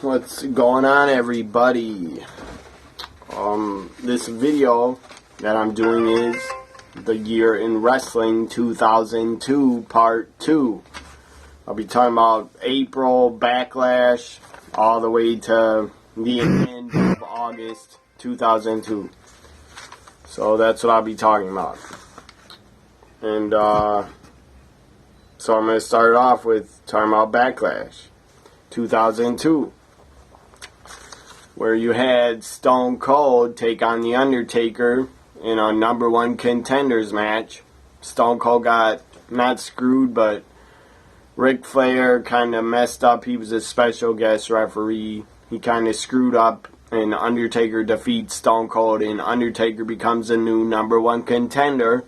What's going on, everybody? This video that I'm doing is the year in wrestling 2002 part 2. I'll be talking about April Backlash all the way to the end of August 2002. So that's what I'll be talking about. And so I'm going to start off with talking about Backlash 2002, where you had Stone Cold take on The Undertaker in a #1 contenders match. Stone Cold got not screwed, but Ric Flair kind of messed up. He was a special guest referee. He kind of screwed up, and Undertaker defeats Stone Cold, and Undertaker becomes a new #1 contender.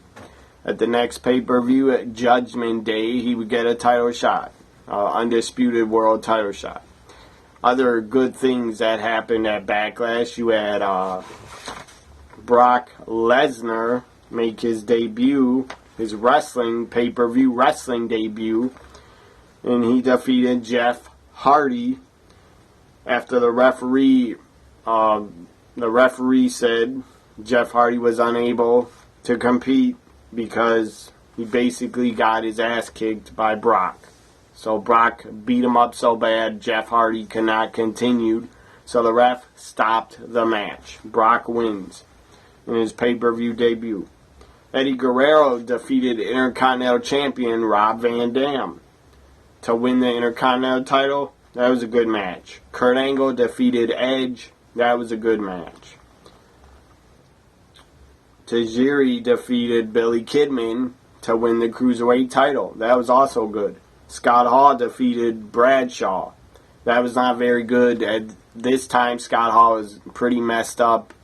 At the next pay-per-view at Judgment Day, he would get a title shot, undisputed world title shot. Other good things that happened at Backlash, you had Brock Lesnar make his debut, his wrestling pay-per-view wrestling debut, and he defeated Jeff Hardy after the referee said Jeff Hardy was unable to compete because he basically got his ass kicked by Brock. So Brock beat him up so bad, Jeff Hardy could not continue. So the ref stopped the match. Brock wins in his pay-per-view debut. Eddie Guerrero defeated Intercontinental Champion Rob Van Dam to win the Intercontinental title. That was a good match. Kurt Angle defeated Edge. That was a good match. Tajiri defeated Billy Kidman to win the Cruiserweight title. That was also good. Scott Hall defeated Bradshaw. That was not very good. At this time, Scott Hall was pretty messed up.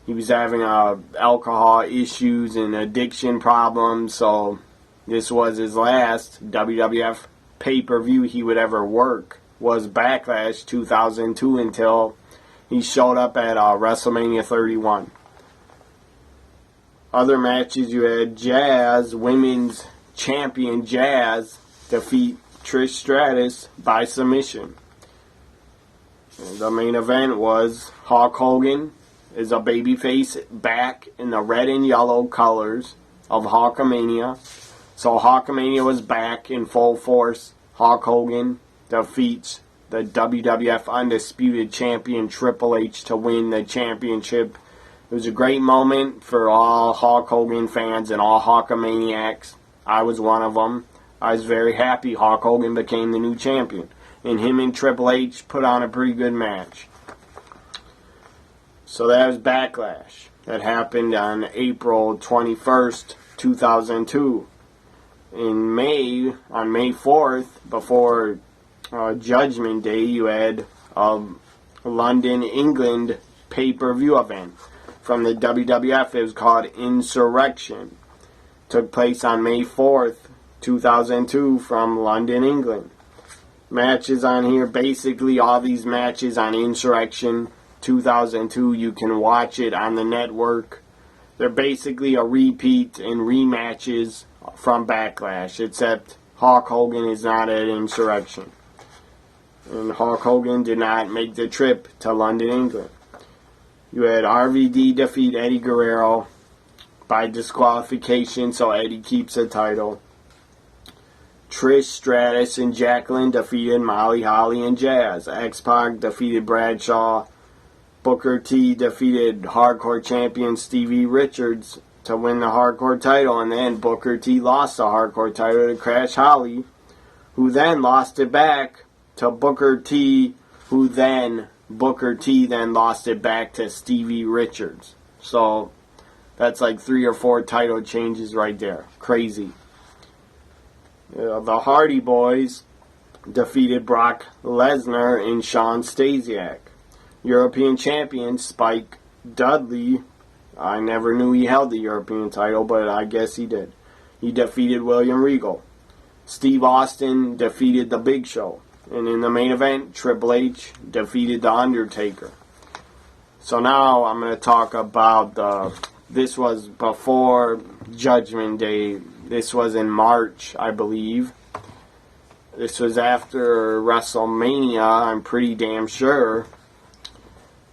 He was having alcohol issues and addiction problems, so this was his last WWF pay-per-view he would ever work, was Backlash 2002, until he showed up at WrestleMania 31. Other matches, you had Jazz, women's champion Jazz, defeat Trish Stratus by submission. And the main event was Hulk Hogan is a babyface back in the red and yellow colors of Hulkamania. So Hulkamania was back in full force. Hulk Hogan defeats the WWF Undisputed Champion Triple H to win the championship. It was a great moment for all Hulk Hogan fans and all Hulkamaniacs. I was one of them. I was very happy Hulk Hogan became the new champion. And him and Triple H put on a pretty good match. So that was Backlash. That happened on April 21st, 2002. In May, on May 4th, before Judgment Day, you had a London, England pay-per-view event from the WWF. It was called Insurrection. Took place on May 4th, 2002 from London, England. Matches on here, basically all these matches on Insurrection 2002, you can watch it on the network. They're basically a repeat and rematches from Backlash, except Hulk Hogan is not at Insurrection. And Hulk Hogan did not make the trip to London, England. You had RVD defeat Eddie Guerrero by disqualification, so Eddie keeps the title. Trish Stratus and Jacqueline defeated Molly Holly and Jazz. X-Pac defeated Bradshaw. Booker T defeated Hardcore Champion Stevie Richards to win the Hardcore title, and then Booker T lost the Hardcore title to Crash Holly, who then lost it back to Booker T, Booker T then lost it back to Stevie Richards. So that's like 3 or 4 title changes right there. Crazy. The Hardy Boys defeated Brock Lesnar and Shawn Stasiak. European champion Spike Dudley, I never knew he held the European title, but I guess he did. He defeated William Regal. Steve Austin defeated The Big Show. And in the main event, Triple H defeated The Undertaker. So now I'm going to talk about this was before Judgment Day. This was in March, I believe. This was after WrestleMania, I'm pretty damn sure.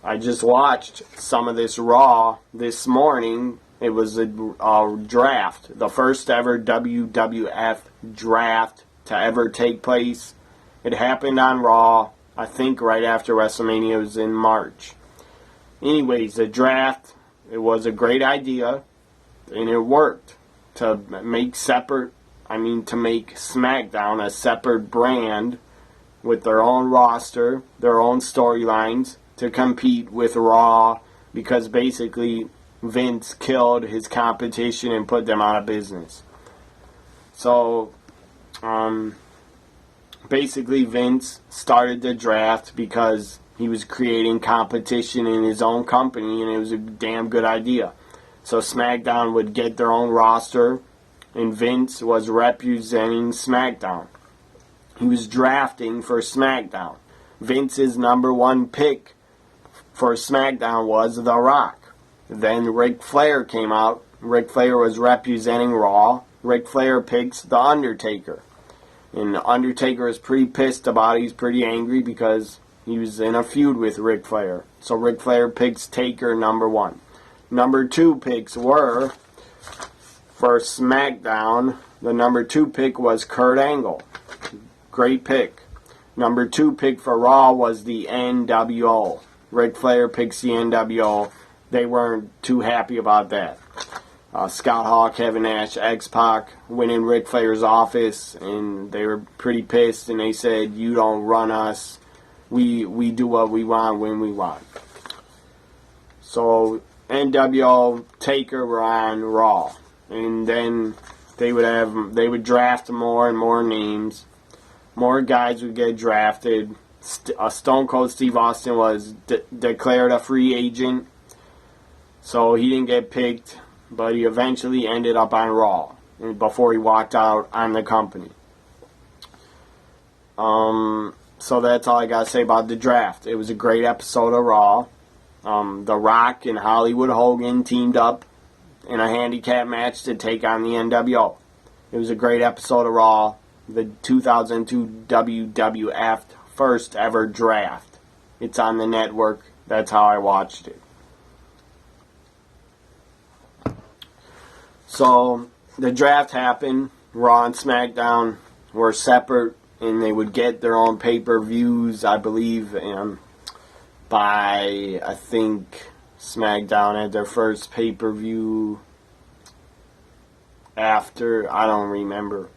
I just watched some of this Raw this morning. It was a draft, the first ever WWF draft to ever take place. It happened on Raw, I think right after WrestleMania. It was in March. Anyways, the draft, it was a great idea, and it worked. To make SmackDown a separate brand with their own roster, their own storylines, to compete with Raw, because basically Vince killed his competition and put them out of business. So, basically Vince started the draft because he was creating competition in his own company, and it was a damn good idea. So SmackDown would get their own roster, and Vince was representing SmackDown. He was drafting for SmackDown. Vince's number one pick for SmackDown was The Rock. Then Ric Flair came out. Ric Flair was representing Raw. Ric Flair picks The Undertaker. And The Undertaker is pretty pissed about it. He's pretty angry because he was in a feud with Ric Flair. So Ric Flair picks Taker number one. Number two picks were, for SmackDown, the number two pick was Kurt Angle. Great pick. Number two pick for Raw was the NWO. Ric Flair picks the NWO. They weren't too happy about that. Scott Hall, Kevin Nash, X-Pac went in Ric Flair's office, and they were pretty pissed, and they said, "You don't run us. We do what we want when we want." So NWO, Taker were on Raw, and then they would draft more and more names. More guys would get drafted. Stone Cold Steve Austin was declared a free agent, so he didn't get picked, but he eventually ended up on Raw before he walked out on the company. So that's all I got to say about the draft. It was a great episode of Raw. The Rock and Hollywood Hogan teamed up in a handicap match to take on the NWO. It was a great episode of Raw. The 2002 WWF first ever draft. It's on the network. That's how I watched it. So the draft happened. Raw and SmackDown were separate, and they would get their own pay-per-views, I believe, by, I think, SmackDown had their first pay-per-view after, I don't remember.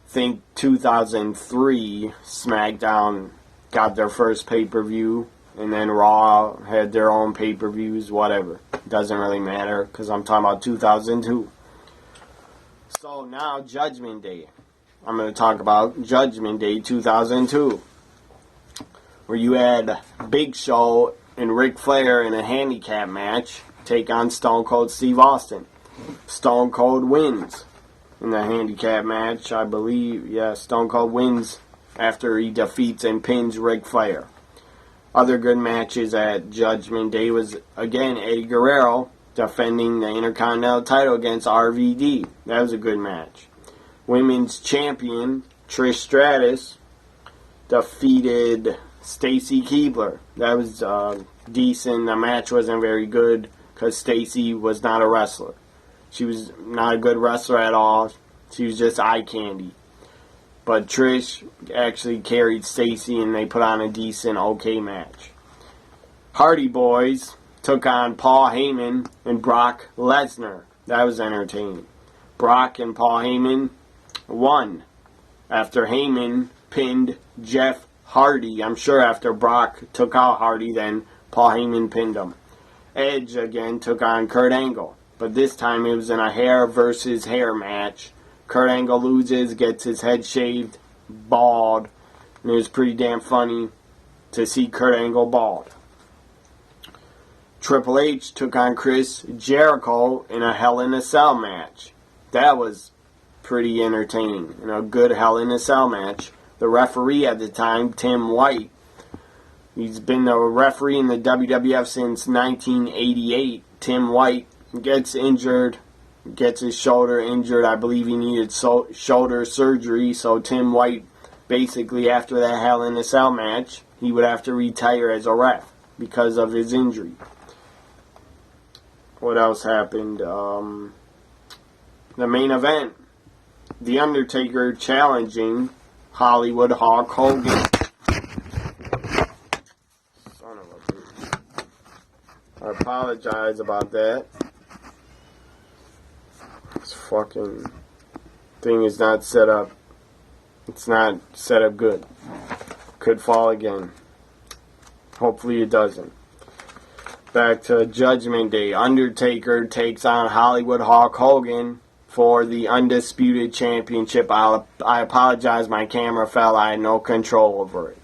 I think 2003, SmackDown got their first pay-per-view, and then Raw had their own pay-per-views, whatever. Doesn't really matter, because I'm talking about 2002. So now, Judgment Day. I'm going to talk about Judgment Day 2002, where you had Big Show and Ric Flair in a handicap match take on Stone Cold Steve Austin. Stone Cold wins in the handicap match, I believe. Yeah, Stone Cold wins after he defeats and pins Ric Flair. Other good matches at Judgment Day was, again, Eddie Guerrero defending the Intercontinental title against RVD. That was a good match. Women's champion Trish Stratus defeated Stacy Keibler. That was decent. The match wasn't very good because Stacy was not a wrestler. She was not a good wrestler at all. She was just eye candy. But Trish actually carried Stacy, and they put on a decent, okay match. Hardy Boys took on Paul Heyman and Brock Lesnar. That was entertaining. Brock and Paul Heyman won after Heyman pinned Jeff Hardy. I'm sure after Brock took out Hardy, then Paul Heyman pinned him. Edge again took on Kurt Angle, but this time it was in a hair versus hair match. Kurt Angle loses, gets his head shaved, bald, and it was pretty damn funny to see Kurt Angle bald. Triple H took on Chris Jericho in a Hell in a Cell match. That was pretty entertaining. A good Hell in a Cell match. The referee at the time, Tim White, he's been the referee in the WWF since 1988. Tim White gets injured, gets his shoulder injured. I believe he needed shoulder surgery, so Tim White basically after that Hell in a Cell match, he would have to retire as a ref because of his injury. What else happened? The main event, The Undertaker challenging Hollywood Hulk Hogan. Son of a bitch. I apologize about that. This fucking thing is not set up. It's not set up good. Could fall again. Hopefully it doesn't. Back to Judgment Day. Undertaker takes on Hollywood Hulk Hogan for the Undisputed Championship. I apologize, my camera fell. I had no control over it.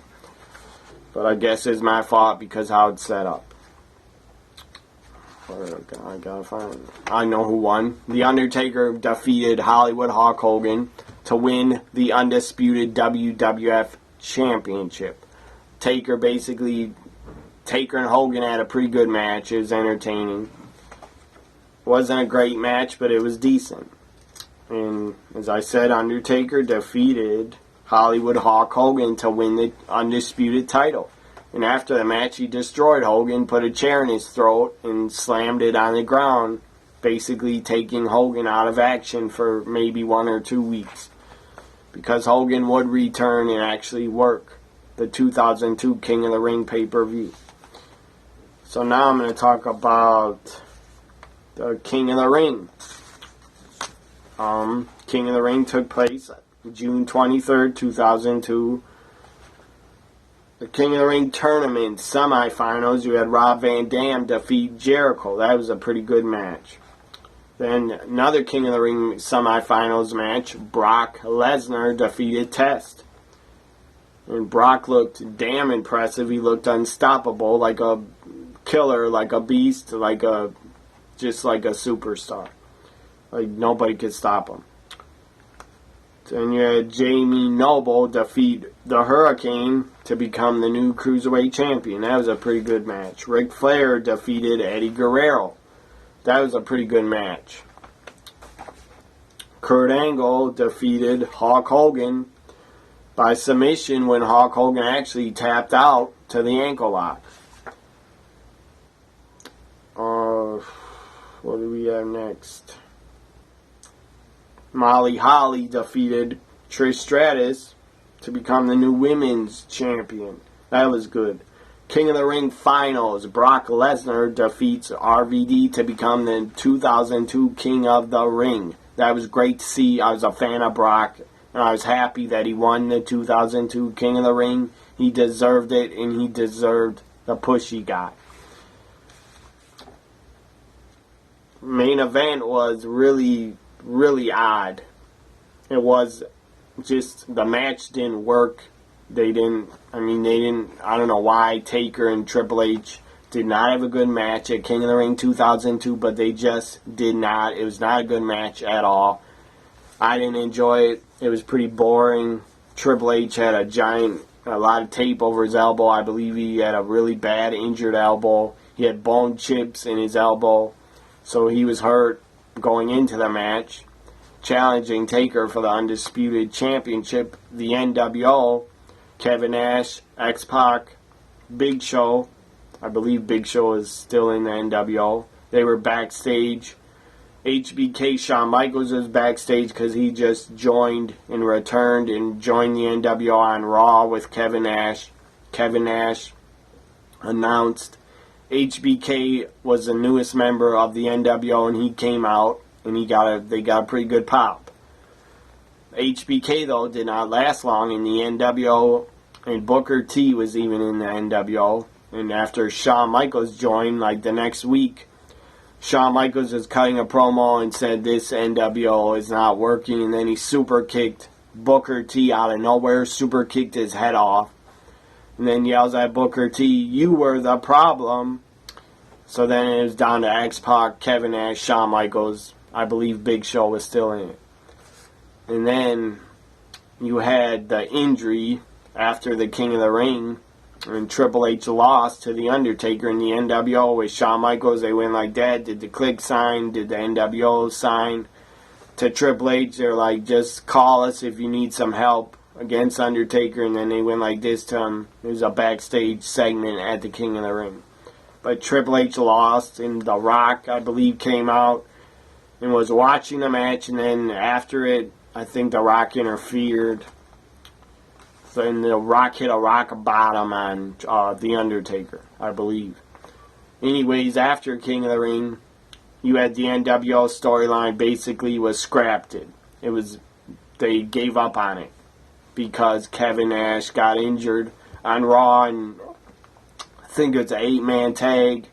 But I guess it's my fault because how it's set up. I gotta find it. I know who won. The Undertaker defeated Hollywood Hulk Hogan to win the Undisputed WWF Championship. Taker and Hogan had a pretty good match. It was entertaining. Wasn't a great match, but it was decent. And as I said, Undertaker defeated Hollywood Hulk Hogan to win the Undisputed title. And after the match, he destroyed Hogan, put a chair in his throat, and slammed it on the ground, basically taking Hogan out of action for maybe 1 or 2 weeks. Because Hogan would return and actually work the 2002 King of the Ring pay-per-view. So now I'm going to talk about the King of the Ring. King of the Ring took place June 23rd, 2002. The King of the Ring tournament semifinals, you had Rob Van Dam defeat Jericho. That was a pretty good match. Then another King of the Ring semifinals match, Brock Lesnar defeated Test. And Brock looked damn impressive. He looked unstoppable, like a killer, like a beast, just like a superstar. Like nobody could stop him. Then you had Jamie Noble defeat the Hurricane to become the new Cruiserweight Champion. That was a pretty good match. Ric Flair defeated Eddie Guerrero. That was a pretty good match. Kurt Angle defeated Hulk Hogan by submission when Hulk Hogan actually tapped out to the ankle lock. What do we have next? Molly Holly defeated Trish Stratus to become the new women's champion. That was good. King of the Ring finals. Brock Lesnar defeats RVD to become the 2002 King of the Ring. That was great to see. I was a fan of Brock, and I was happy that he won the 2002 King of the Ring. He deserved it, and he deserved the push he got. Main event was really odd. It was just, the match didn't work. I don't know why Taker and Triple H did not have a good match at King of the Ring 2002, but they just did not. It was not a good match at all. I didn't enjoy it. It was pretty boring. Triple H had a lot of tape over his elbow. I believe he had a really bad injured elbow. He had bone chips in his elbow, so he was hurt going into the match. Challenging Taker for the Undisputed Championship, the NWO, Kevin Nash, X-Pac, Big Show. I believe Big Show is still in the NWO. They were backstage. HBK, Shawn Michaels was backstage because he just joined and returned and joined the NWO on Raw with Kevin Nash. Kevin Nash announced HBK was the newest member of the NWO, and he came out and they got a pretty good pop. HBK though did not last long in the NWO, and Booker T was even in the NWO. And after Shawn Michaels joined, like the next week, Shawn Michaels was cutting a promo and said this NWO is not working, and then he super kicked Booker T out of nowhere, super kicked his head off, and then yells at Booker T, "You were the problem." So then it was down to X-Pac, Kevin Nash, Shawn Michaels. I believe Big Show was still in it. And then you had the injury after the King of the Ring, and Triple H lost to The Undertaker in the NWO with Shawn Michaels. They went like that, did the click sign, did the NWO sign to Triple H. They're like, just call us if you need some help. against Undertaker, and then they went like this to him. It was a backstage segment at the King of the Ring. But Triple H lost, and The Rock, I believe, came out and was watching the match, and then after it, I think The Rock interfered. So then The Rock hit a rock bottom on The Undertaker, I believe. Anyways, after King of the Ring, you had the NWO storyline basically was scrapped. They gave up on it because Kevin Nash got injured on Raw, and I think it's an 8-man tag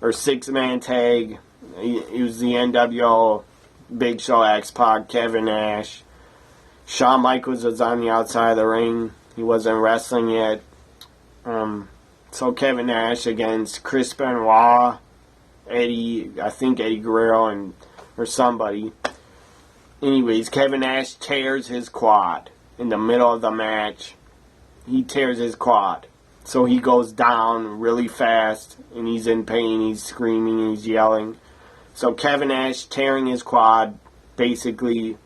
or 6-man tag. It was the NWO, Big Show, X-Pac, Kevin Nash. Shawn Michaels was on the outside of the ring. He wasn't wrestling yet. So Kevin Nash against Chris Benoit, Eddie Guerrero, or somebody. Anyways, Kevin Nash tears his quad in the middle of the match. He tears his quad. So he goes down really fast, and he's in pain, he's screaming, he's yelling. So Kevin Nash tearing his quad, basically,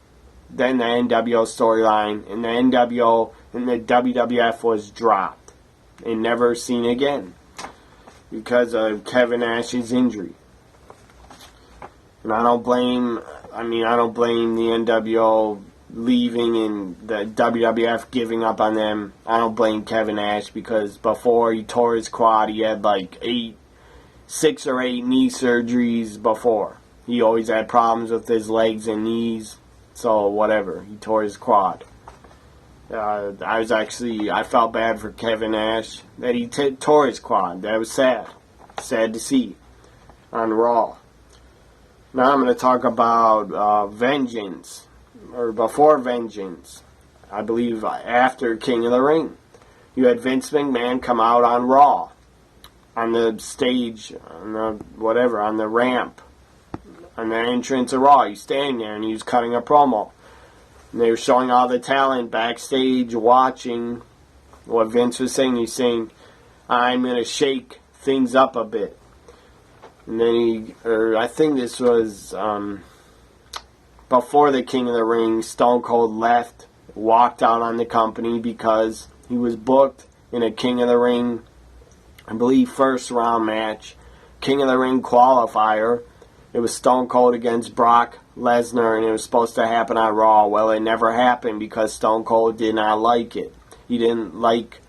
then the NWO storyline, and the NWO and the WWF was dropped and never seen again because of Kevin Nash's injury. And I don't blame the NWO leaving and the WWF giving up on them. I don't blame Kevin Nash because before he tore his quad, he had like 6 or 8 knee surgeries before. He always had problems with his legs and knees, so whatever. He tore his quad. I felt bad for Kevin Nash that he tore his quad. That was sad. Sad to see on Raw. Now I'm going to talk about Vengeance, or before Vengeance. I believe after King of the Ring. You had Vince McMahon come out on Raw, on the stage, on the ramp, on the entrance of Raw. He's standing there and he was cutting a promo. And they were showing all the talent backstage watching what Vince was saying. He's saying, I'm going to shake things up a bit. And then I think this was before the King of the Ring, Stone Cold left, walked out on the company because he was booked in a King of the Ring, I believe, first round match. King of the Ring qualifier. It was Stone Cold against Brock Lesnar, and it was supposed to happen on Raw. Well, it never happened because Stone Cold did not like it. He didn't like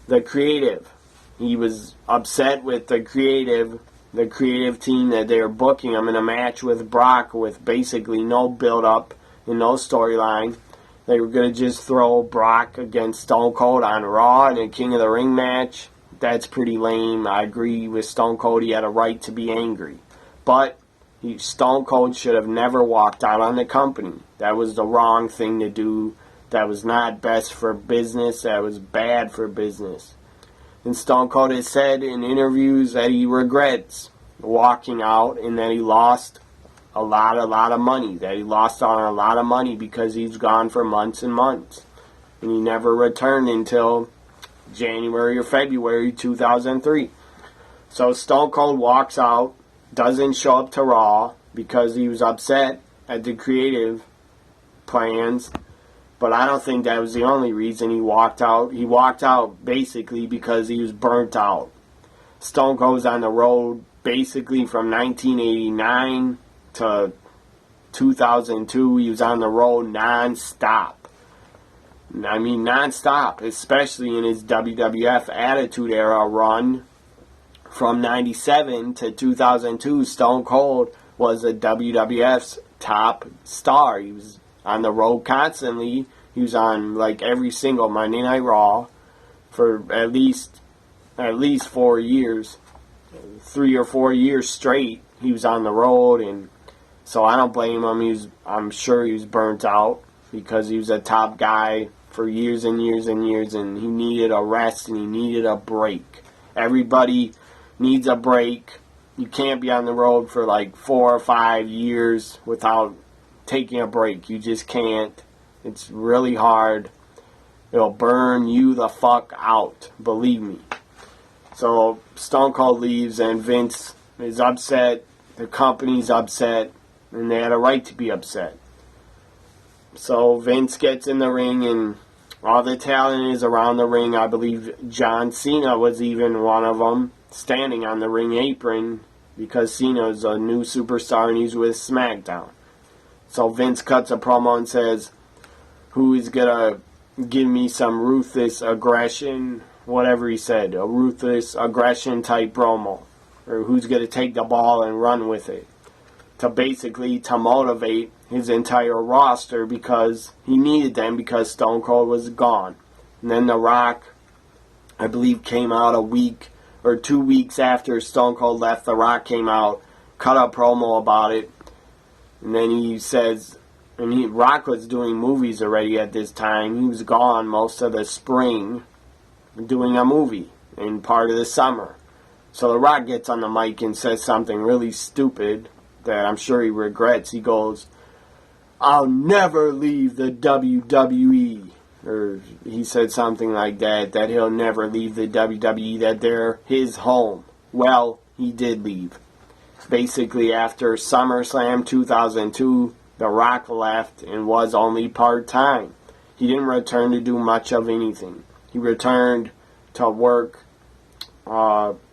the creative. He was upset with the creative team that they were booking him in a match with Brock with basically no build-up and no storyline. They were going to just throw Brock against Stone Cold on Raw in a King of the Ring match. That's pretty lame. I agree with Stone Cold. He had a right to be angry. But Stone Cold should have never walked out on the company. That was the wrong thing to do. That was not best for business. That was bad for business. And Stone Cold has said in interviews that he regrets walking out and that he lost a lot of money. That he lost on a lot of money because he's gone for months and months. And he never returned until January or February 2003. So Stone Cold walks out, doesn't show up to Raw because he was upset at the creative plans. But I don't think that was the only reason he walked out. He walked out basically because he was burnt out. Stone Cold's on the road basically from 1989 to 2002. He was on the road non-stop. I mean, non-stop, especially in his WWF Attitude Era run. From 97 to 2002, Stone Cold was the WWF's top star. He was on the road constantly. He was on like every single Monday Night Raw for at least 4 years, 3 or 4 years straight. He was on the road, and so I don't blame him. I'm sure he was burnt out because he was a top guy for years and years and years, and he needed a rest and he needed a break. Everybody needs a break. You can't be on the road for like 4 or 5 years without taking a break. You just can't. It's really hard. It'll burn you the fuck out. Believe me. So Stone Cold leaves and Vince is upset. The company's upset. And they had a right to be upset. So Vince gets in the ring and All the talent is around the ring. I believe John Cena was even one of them, standing on the ring apron, because Cena's a new superstar and he's with SmackDown. So Vince cuts a promo and says, who is going to give me some ruthless aggression, whatever he said, a ruthless aggression type promo, or who's going to take the ball and run with it, to motivate his entire roster, because he needed them because Stone Cold was gone. And then The Rock, I believe, came out a week or 2 weeks after Stone Cold left. The Rock came out, cut a promo about it, and then he says, Rock was doing movies already at this time. He was gone most of the spring doing a movie and part of the summer. So The Rock gets on the mic and says something really stupid that I'm sure he regrets. He goes, I'll never leave the WWE. Or he said something like that he'll never leave the WWE, that they're his home. Well, he did leave. Basically, after SummerSlam 2002, The Rock left and was only part-time. He didn't return to do much of anything. He returned to work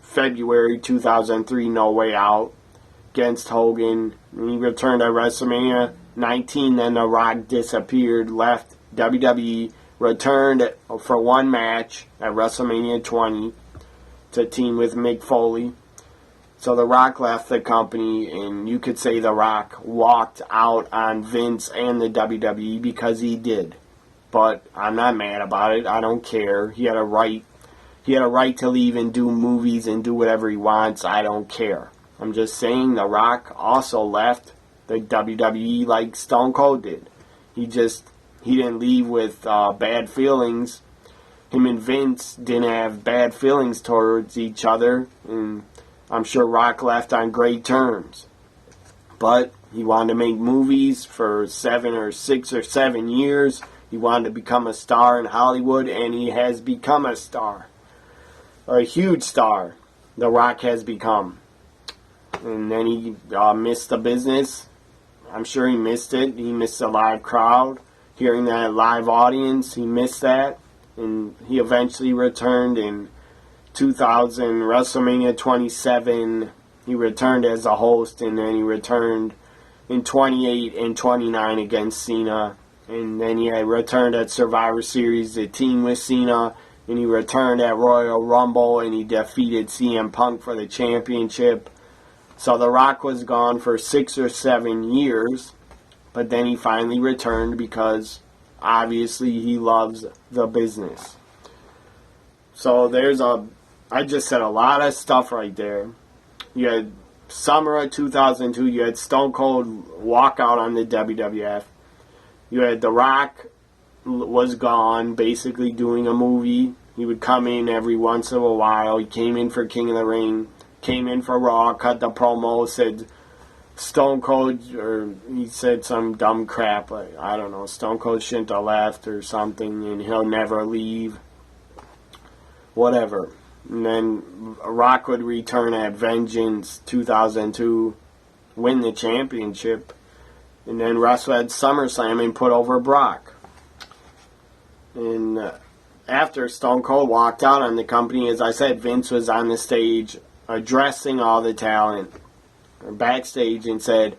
February 2003, No Way Out, against Hogan. He returned at WrestleMania 19, then The Rock disappeared, left WWE, returned for one match at WrestleMania 20 to team with Mick Foley. So The Rock left the company, and you could say The Rock walked out on Vince and the WWE, because he did. But I'm not mad about it. I don't care. He had a right to leave and do movies and do whatever he wants. I don't care. I'm just saying The Rock also left the WWE like Stone Cold did. He didn't leave with bad feelings. Him and Vince didn't have bad feelings towards each other, and I'm sure Rock left on great terms. But he wanted to make movies for 6 or 7 years. He wanted to become a star in Hollywood, and he has become a star. A huge star, The Rock has become. And then he missed the business. I'm sure he missed it. He missed the live crowd, hearing that live audience. He missed that. And he eventually returned in 2000, WrestleMania 27. He returned as a host, and then he returned in 28 and 29 against Cena. And then he had returned at Survivor Series to team with Cena. And he returned at Royal Rumble, and he defeated CM Punk for the championship. So The Rock was gone for 6 or 7 years, but then he finally returned because obviously he loves the business. So I just said a lot of stuff right there. You had summer of 2002, you had Stone Cold walk out on the WWF. You had The Rock was gone, basically doing a movie. He would come in every once in a while. He came in for King of the Ring, came in for Raw, cut the promo, said Stone Cold, or he said some dumb crap, like, I don't know, Stone Cold shouldn't have left or something, and he'll never leave. Whatever. And then Rock would return at Vengeance 2002, win the championship, and then wrestle at SummerSlam and put over Brock. And after Stone Cold walked out on the company, as I said, Vince was on the stage addressing all the talent backstage and said,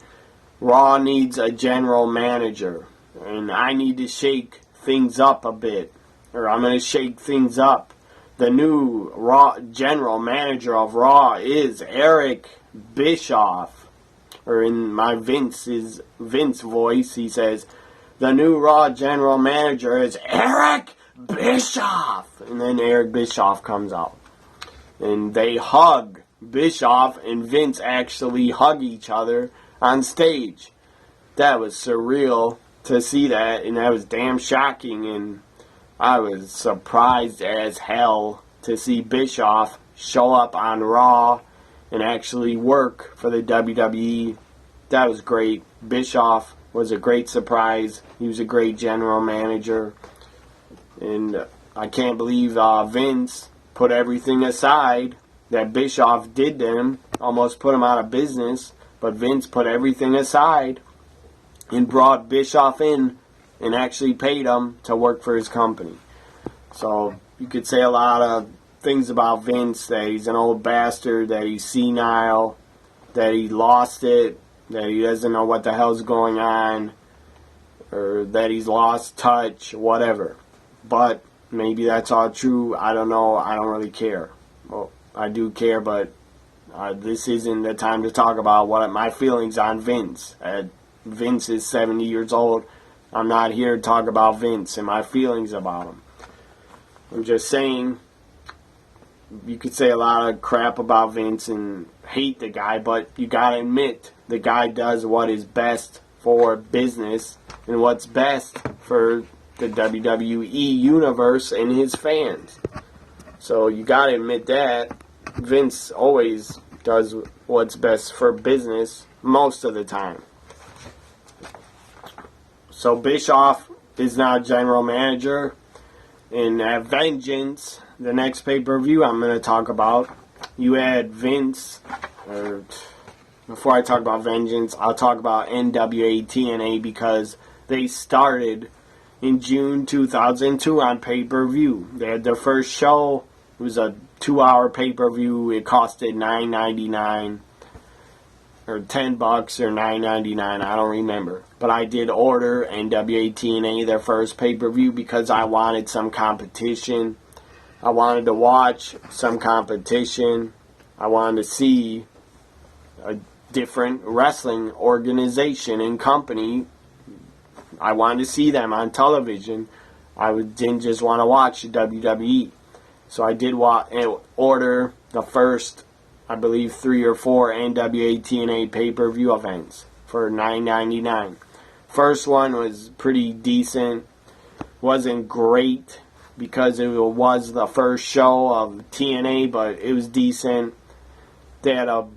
Raw needs a general manager, and I need to shake things up a bit, or I'm going to shake things up. The new Raw general manager of Raw is Eric Bischoff, or in my Vince voice, he says, the new Raw general manager is Eric Bischoff. And then Eric Bischoff comes out, and they hug. Bischoff and Vince actually hug each other on stage. That was surreal to see that, and that was damn shocking, and I was surprised as hell to see Bischoff show up on Raw and actually work for the WWE. That was great. Bischoff was a great surprise. He was a great general manager, and I can't believe Vince put everything aside that Bischoff did to him, almost put him out of business, but Vince put everything aside and brought Bischoff in and actually paid him to work for his company. So you could say a lot of things about Vince, that he's an old bastard, that he's senile, that he lost it, that he doesn't know what the hell's going on, or that he's lost touch, whatever. But maybe that's all true. I don't know. I don't really care. Well, I do care, but this isn't the time to talk about what my feelings on Vince. Vince is 70 years old. I'm not here to talk about Vince and my feelings about him. I'm just saying, you could say a lot of crap about Vince and hate the guy, but you gotta admit the guy does what is best for business and what's best for the WWE universe and his fans. So you gotta admit that Vince always does what's best for business most of the time. So Bischoff is now general manager, and at Vengeance, the next pay-per-view I'm going to talk about, you had Vince, or before I talk about Vengeance, I'll talk about NWA TNA, because they started in June 2002 on pay-per-view. They had their first show. It was a 2-hour pay-per-view. It costed $9.99 or $10 or $9.99. I don't remember. But I did order NWA TNA, their first pay-per-view, because I wanted some competition. I wanted to watch some competition. I wanted to see a different wrestling organization and company. I wanted to see them on television. I didn't just want to watch WWE. So I did order the first, I believe, 3 or 4 NWA TNA pay-per-view events for $9.99. First one was pretty decent. Wasn't great because it was the first show of TNA, but it was decent. They had a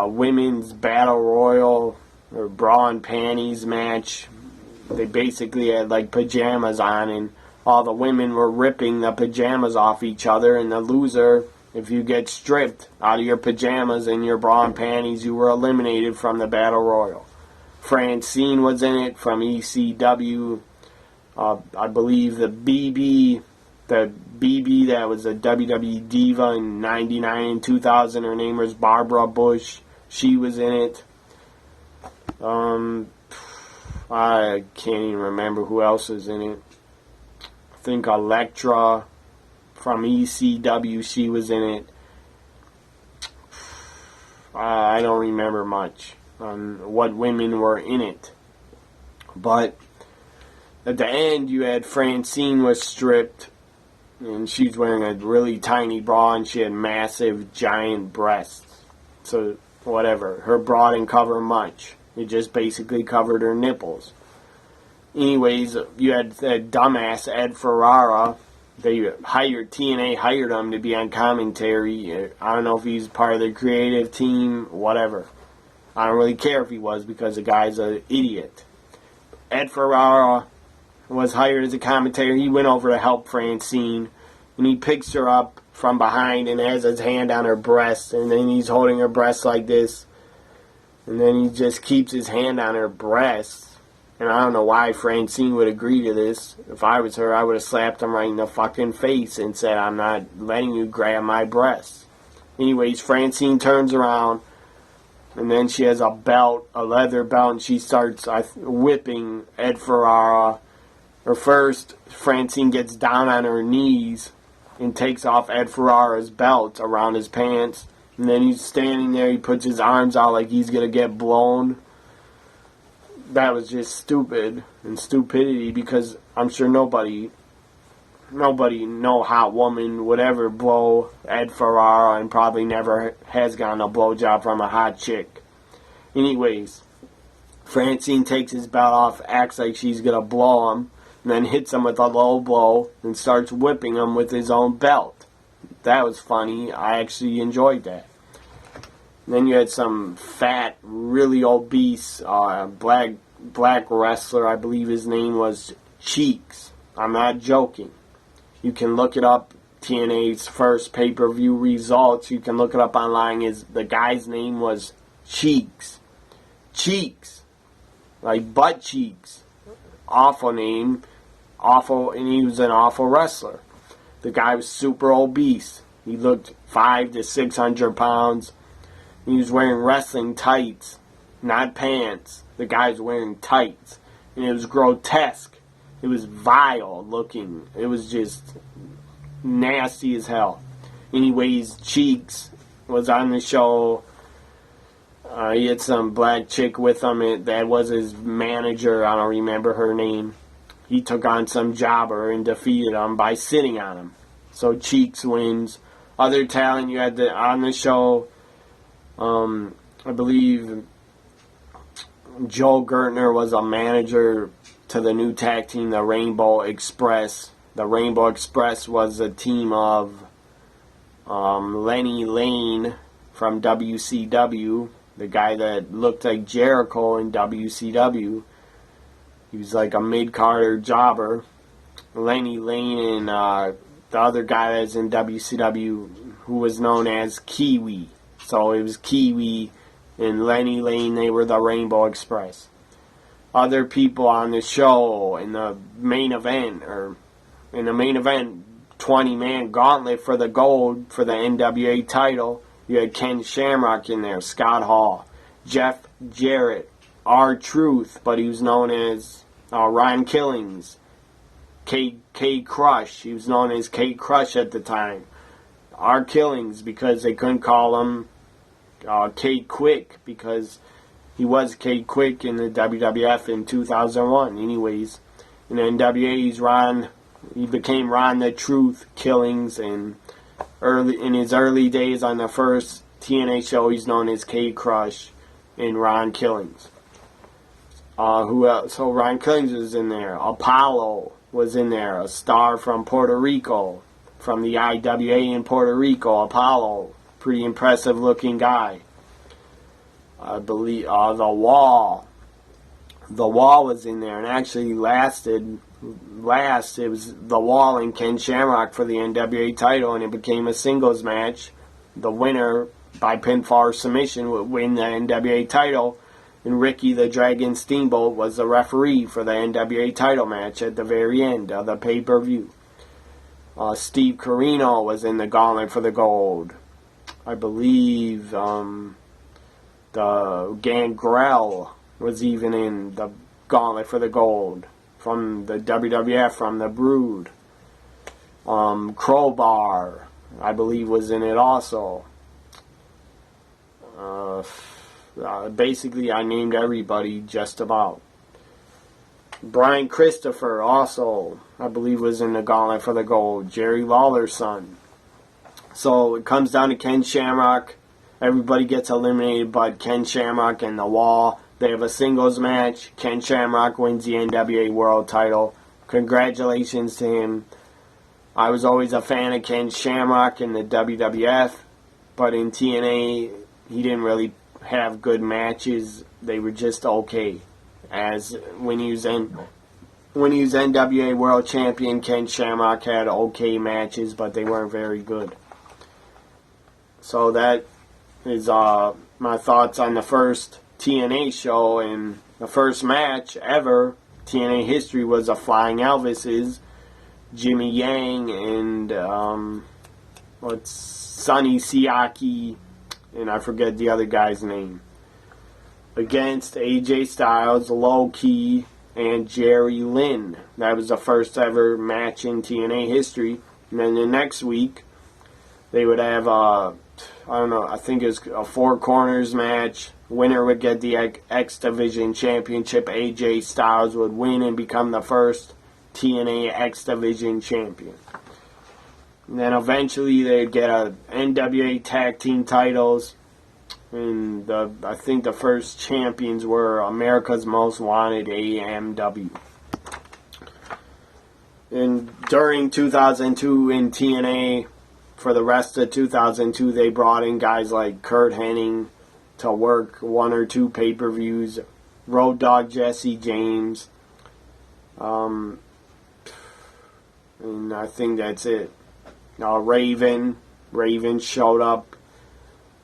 women's battle royal or bra and panties match. They basically had like pajamas on, and all the women were ripping the pajamas off each other, and the loser, if you get stripped out of your pajamas and your bra and panties, you were eliminated from the battle royal. Francine was in it from ECW. I believe the BB that was a WWE diva in 99 and 2000, her name was Barbara Bush. She was in it. I can't even remember who else was in it. I think Elektra from ECW, she was in it. I don't remember much on what women were in it. But at the end, you had Francine was stripped, and she's wearing a really tiny bra, and she had massive, giant breasts. So, whatever. Her bra didn't cover much. It just basically covered her nipples. Anyways, you had that dumbass Ed Ferrara. TNA hired him to be on commentary. I don't know if he's part of the creative team, whatever. I don't really care if he was, because the guy's an idiot. Ed Ferrara was hired as a commentator. He went over to help Francine, and he picks her up from behind and has his hand on her breast, and then he's holding her breast like this, and then he just keeps his hand on her breast. And I don't know why Francine would agree to this. If I was her, I would have slapped him right in the fucking face and said, I'm not letting you grab my breasts. Anyways, Francine turns around, and then she has a belt, a leather belt, and she starts whipping Ed Ferrara. Or first, Francine gets down on her knees and takes off Ed Ferrara's belt around his pants. And then he's standing there, he puts his arms out like he's going to get blown. That was just stupid and stupidity, because I'm sure nobody, no hot woman would ever blow Ed Ferrara, and probably never has gotten a blowjob from a hot chick. Anyways, Francine takes his belt off, acts like she's going to blow him, and then hits him with a low blow and starts whipping him with his own belt. That was funny. I actually enjoyed that. And then you had some fat, really obese black wrestler. I believe his name was Cheeks. I'm not joking. You can look it up. TNA's first pay-per-view results. You can look it up online. The guy's name was Cheeks. Cheeks. Like butt cheeks. awful name, awful, and he was an awful wrestler. The guy was super obese. He looked 500 to 600 pounds. He was wearing wrestling tights, not pants. The guy was wearing tights, and it was grotesque. It was vile looking. It was just nasty as hell. Anyways, Cheeks was on the show. He had some black chick with him. That was his manager. I don't remember her name. He took on some jobber and defeated him by sitting on him. So Cheeks wins. Other talent you had on the show, I believe Joe Gertner was a manager to the new tag team, the Rainbow Express. The Rainbow Express was a team of Lenny Lane from WCW, the guy that looked like Jericho in WCW. He was like a mid-carder jobber. Lenny Lane and the other guy that's in WCW who was known as Kiwi. So it was Kiwi and Lenny Lane. They were the Rainbow Express. Other people on the show in the main event, 20-man gauntlet for the gold for the NWA title. You had Ken Shamrock in there, Scott Hall, Jeff Jarrett, R-Truth, but he was known as Ron Killings, K Crush. He was known as K Crush at the time. R Killings, because they couldn't call him K Quick, because he was K Quick in the WWF in 2001. Anyways, in the NWA, he became Ron the Truth Killings, and in his early days on the first TNA show, he's known as K Crush and Ron Killings. Who else? So Ron Killings was in there. Apollo was in there, a star from Puerto Rico, from the IWA in Puerto Rico. Apollo, pretty impressive looking guy. I believe The Wall was in there, and actually lasted. It was The Wall and Ken Shamrock for the NWA title, and it became a singles match. The winner by pinfall or submission would win the NWA title, and Ricky the Dragon Steamboat was the referee for the NWA title match at the very end of the pay-per-view. Steve Corino was in the gauntlet for the gold. I believe the Gangrel was even in the gauntlet for the gold from the WWF, from the Brood. Crowbar, I believe, was in it also. Basically, I named everybody just about. Brian Christopher also, I believe, was in the gauntlet for the gold. Jerry Lawler's son. So it comes down to Ken Shamrock. Everybody gets eliminated but Ken Shamrock and The Wall. They have a singles match. Ken Shamrock wins the NWA World title. Congratulations to him. I was always a fan of Ken Shamrock in the WWF, but in TNA, he didn't really have good matches. They were just okay. As when he was NWA World Champion, Ken Shamrock had okay matches, but they weren't very good. So that is my thoughts on the first TNA show, and the first match ever, TNA history, was a Flying Elvis's, Jimmy Yang and Sonny Siaki, and I forget the other guy's name, against AJ Styles, Low Ki, and Jerry Lynn. That was the first ever match in TNA history. And then the next week, they would have I think it was a Four Corners match. Winner would get the X Division Championship. AJ Styles would win and become the first TNA X Division Champion. And then eventually they'd get a NWA Tag Team titles. And I think the first champions were America's Most Wanted, AMW. And during 2002 in TNA, for the rest of 2002, they brought in guys like Kurt Hennig to work one or two pay-per-views. Road Dogg Jesse James. And I think that's it. Raven showed up,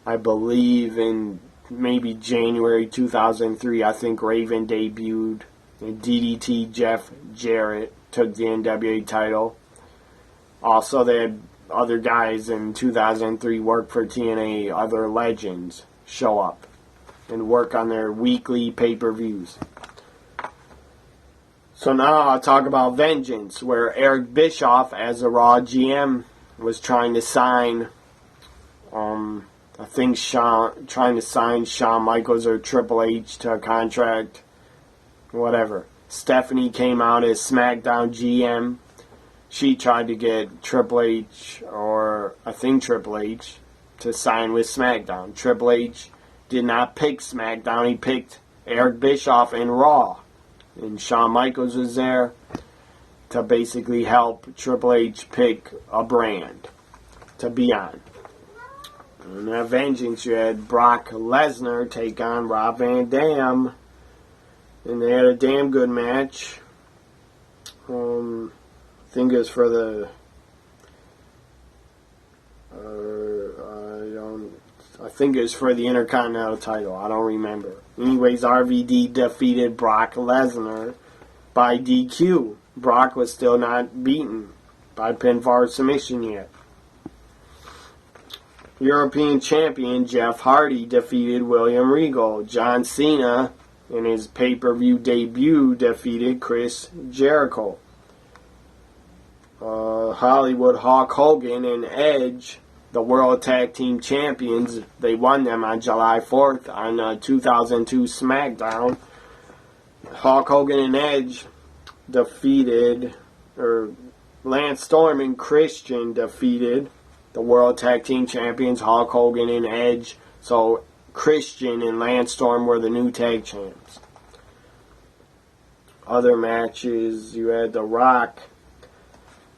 I believe, in maybe January 2003. I think Raven debuted. And DDT Jeff Jarrett took the NWA title. Also, they had other guys in 2003 work for TNA, other legends, show up and work on their weekly pay-per-views. So now I'll talk about Vengeance, where Eric Bischoff, as a Raw GM, was trying to sign, trying to sign Shawn Michaels or Triple H to a contract, whatever. Stephanie came out as SmackDown GM. She tried to get Triple H, or I think Triple H, to sign with SmackDown. Triple H did not pick SmackDown. He picked Eric Bischoff and Raw. And Shawn Michaels was there to basically help Triple H pick a brand to be on. And at Vengeance, you had Brock Lesnar take on Rob Van Dam. And they had a damn good match. I think it was for the... I think it was for the Intercontinental title. I don't remember. Anyways, RVD defeated Brock Lesnar by DQ. Brock was still not beaten by pinfall or submission yet. European Champion Jeff Hardy defeated William Regal. John Cena, in his pay-per-view debut, defeated Chris Jericho. Hollywood Hulk Hogan and Edge, the World Tag Team Champions, they won them on July 4th on 2002 SmackDown. Hulk Hogan and Edge defeated, or Lance Storm and Christian defeated the World Tag Team Champions, Hulk Hogan and Edge. So Christian and Lance Storm were the new tag champs. Other matches, you had The Rock.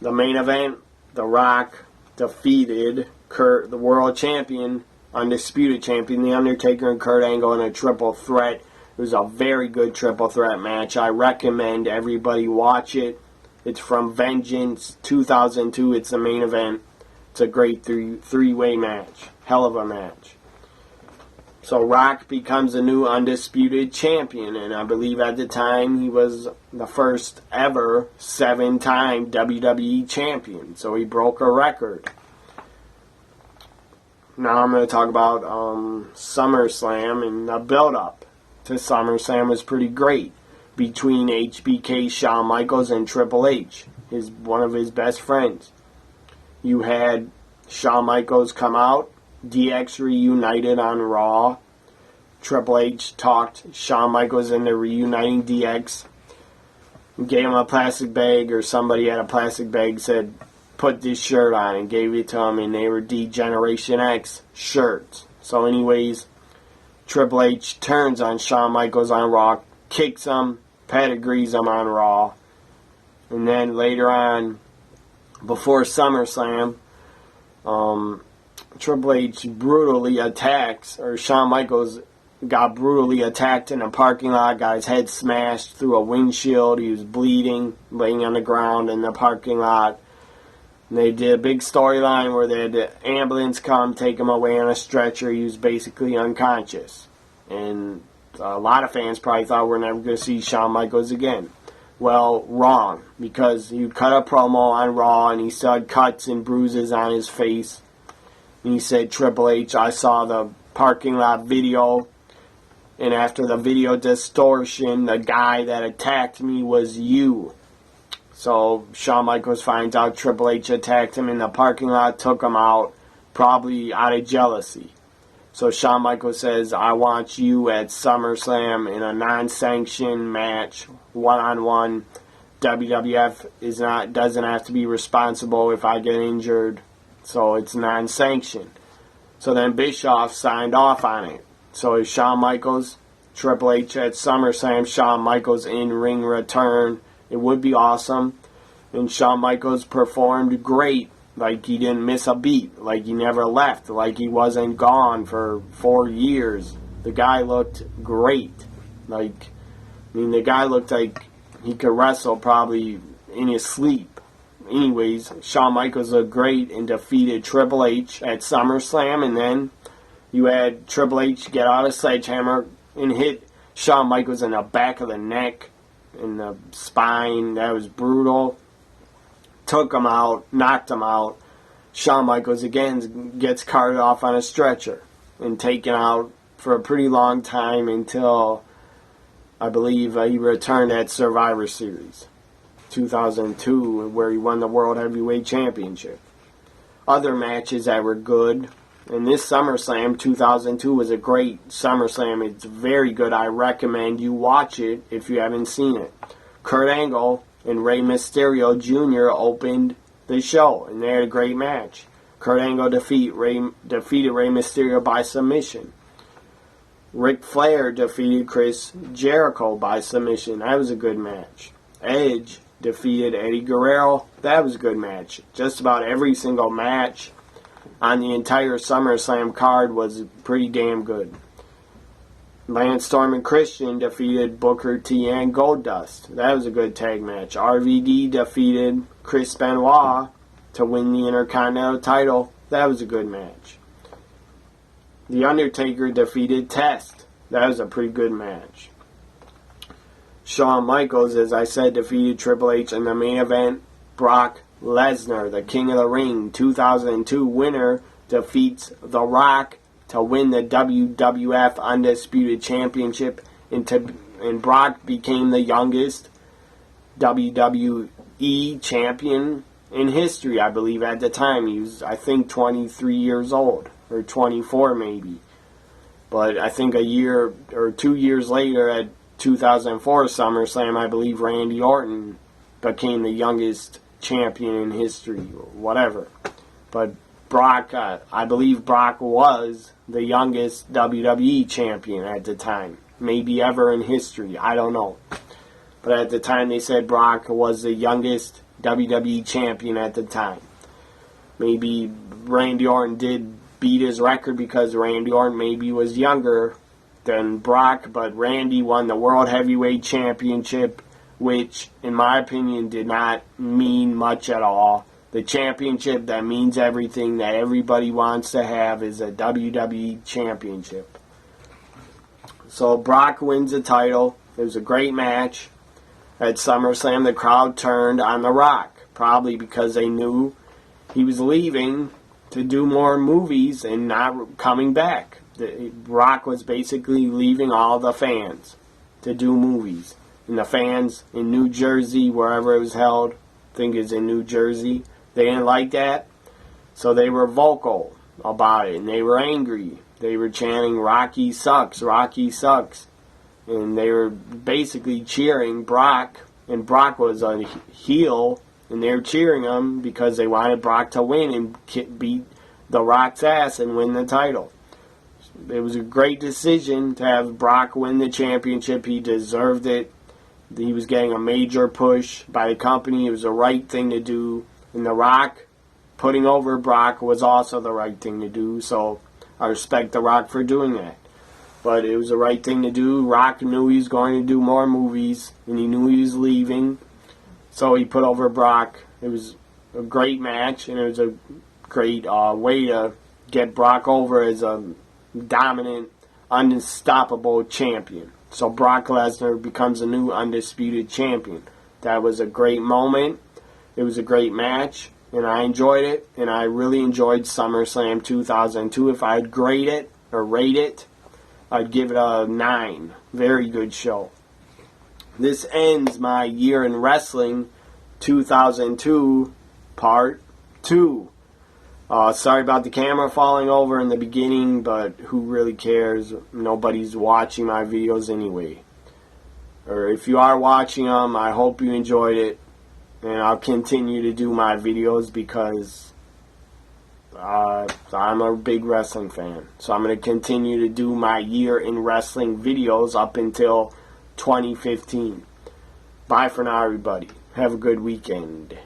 The main event, The Rock defeated Kurt, the world champion, undisputed champion, The Undertaker and Kurt Angle in a triple threat. It was a very good triple threat match. I recommend everybody watch it. It's from Vengeance 2002. It's the main event. It's a great three-way match. Hell of a match. So Rock becomes a new undisputed champion, and I believe at the time he was the first ever 7-time WWE champion. So he broke a record. Now I'm going to talk about SummerSlam, and the build-up to SummerSlam was pretty great between HBK, Shawn Michaels, and Triple H, one of his best friends. You had Shawn Michaels come out, DX reunited on Raw. Triple H talked Shawn Michaels into reuniting DX. Gave him a plastic bag, or somebody had a plastic bag, said, put this shirt on, and gave it to him, and they were D-Generation X shirts. So anyways, Triple H turns on Shawn Michaels on Raw, kicks him, pedigrees him on Raw. And then later on, before SummerSlam, Triple H brutally attacks, or Shawn Michaels got brutally attacked in a parking lot, got his head smashed through a windshield. He was bleeding, laying on the ground in the parking lot. And they did a big storyline where they had the ambulance come, take him away on a stretcher. He was basically unconscious. And a lot of fans probably thought we're never going to see Shawn Michaels again. Well, wrong, because he cut a promo on Raw and he still had cuts and bruises on his face. And he said, Triple H, I saw the parking lot video, and after the video distortion, the guy that attacked me was you. So Shawn Michaels finds out Triple H attacked him in the parking lot, took him out, probably out of jealousy. So Shawn Michaels says, I want you at SummerSlam in a non-sanctioned match, one-on-one. WWF doesn't have to be responsible if I get injured. So it's non-sanctioned. So then Bischoff signed off on it. So it's Shawn Michaels, Triple H at SummerSlam, Shawn Michaels in-ring return. It would be awesome. And Shawn Michaels performed great. Like he didn't miss a beat. Like he never left. Like he wasn't gone for 4 years. The guy looked great. The guy looked like he could wrestle probably in his sleep. Anyways, Shawn Michaels looked great and defeated Triple H at SummerSlam, and then you had Triple H get out a sledgehammer and hit Shawn Michaels in the back of the neck in the spine. That was brutal. Took him out, knocked him out. Shawn Michaels again gets carted off on a stretcher and taken out for a pretty long time until I believe he returned at Survivor Series 2002, where he won the World Heavyweight Championship. Other matches that were good, and this SummerSlam 2002 was a great SummerSlam. It's very good. I recommend you watch it if you haven't seen it. Kurt Angle and Rey Mysterio Jr. opened the show, and they had a great match. Kurt Angle defeated Rey Mysterio by submission. Ric Flair defeated Chris Jericho by submission. That was a good match. Edge defeated Eddie Guerrero. That was a good match. Just about every single match on the entire SummerSlam card was pretty damn good. Lance Storm and Christian defeated Booker T and Goldust. That was a good tag match. RVD defeated Chris Benoit to win the Intercontinental title. That was a good match. The Undertaker defeated Test. That was a pretty good match. Shawn Michaels, as I said, defeated Triple H in the main event. Brock Lesnar, the King of the Ring 2002 winner, defeats The Rock to win the WWF Undisputed Championship, and Brock became the youngest WWE champion in history, I believe, at the time. He was, I think, 23 years old, or 24 maybe. But I think a year or 2 years later at 2004 SummerSlam, I believe Randy Orton became the youngest champion in history, or whatever. But Brock, I believe Brock was the youngest WWE champion at the time. Maybe ever in history, I don't know. But at the time they said Brock was the youngest WWE champion at the time. Maybe Randy Orton did beat his record because Randy Orton maybe was younger than Brock, but Randy won the World Heavyweight Championship, which, in my opinion, did not mean much at all. The championship that means everything, that everybody wants to have, is a WWE Championship. So Brock wins the title. It was a great match. At SummerSlam, the crowd turned on The Rock, probably because they knew he was leaving to do more movies and not coming back. The Rock was basically leaving all the fans to do movies. And the fans in New Jersey, wherever it was held, I think it's in New Jersey, they didn't like that. So they were vocal about it, and they were angry. They were chanting, "Rocky sucks, Rocky sucks." And they were basically cheering Brock, and Brock was a heel, and they were cheering him because they wanted Brock to win and beat The Rock's ass and win the title. It was a great decision to have Brock win the championship. He deserved it. He was getting a major push by the company. It was the right thing to do. And The Rock putting over Brock was also the right thing to do. So I respect The Rock for doing that. But it was the right thing to do. Rock knew he was going to do more movies, and he knew he was leaving. So he put over Brock. It was a great match, and it was a great way to get Brock over as a dominant, unstoppable champion. So Brock Lesnar becomes a new undisputed champion. That was a great moment. It was a great match, and I enjoyed it, and I really enjoyed SummerSlam 2002. If I'd grade it or rate it, I'd give it a 9. Very good show. This ends my year in wrestling 2002 part 2. Sorry about the camera falling over in the beginning, but who really cares? Nobody's watching my videos anyway. Or if you are watching them, I hope you enjoyed it. And I'll continue to do my videos because I'm a big wrestling fan. So I'm going to continue to do my year in wrestling videos up until 2015. Bye for now, everybody. Have a good weekend.